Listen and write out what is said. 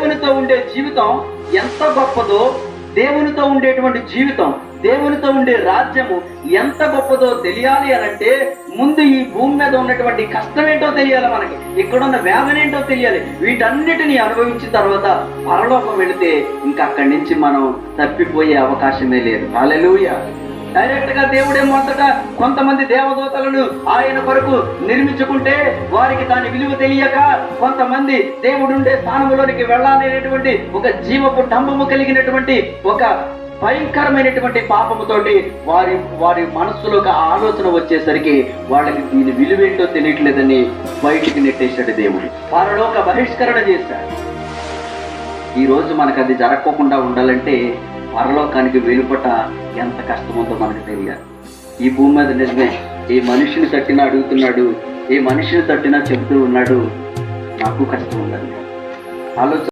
దేవునితో ఉండే జీవితం ఎంత గొప్పదో, దేవునితో ఉండేటువంటి జీవితం, దేవునితో ఉండే రాజ్యము ఎంత గొప్పదో తెలియాలి అనంటే ముందు ఈ భూమి మీద ఉన్నటువంటి కష్టం ఏంటో తెలియాలి, మనకి ఇక్కడున్న వేదన ఏంటో తెలియాలి. వీటన్నిటిని అనుభవించిన తర్వాత పరలోకం వెళితే ఇంకా అక్కడి నుంచి మనం తప్పిపోయే అవకాశమే లేదు. హల్లెలూయా. డైరెక్ట్ గా దేవుడే మొదట కొంతమంది దేవదూతలను ఆయన కొరకు నిర్మించుకుంటే వారికి దాని విలువ తెలియక కొంతమంది దేవుడుండే స్థానంలోనికి వెళ్ళాలనేటువంటి ఒక జీవపు డంబము కలిగినటువంటి ఒక భయంకరమైనటువంటి పాపముతోటి వారి మనస్సులోకి ఆలోచన వచ్చేసరికి వాళ్ళకి దీని విలువేంటో తెలియట్లేదని బయటికి నెట్టేశాడు దేవుడు. పరలోక బహిష్కరణ చేశాడు. ఈ రోజు మనకు అది జరగకుండా ఉండాలంటే పరలోకానికి వెలుపట ఎంత కష్టముందో మనకు తెలియాలి. ఈ భూమి మీద నిజమే ఏ మనిషిని తట్టినా అడుగుతున్నాడు, ఏ మనిషిని తట్టినా చెబుతూ ఉన్నాడు, నాకు కష్టం ఉందండి. ఆలోచన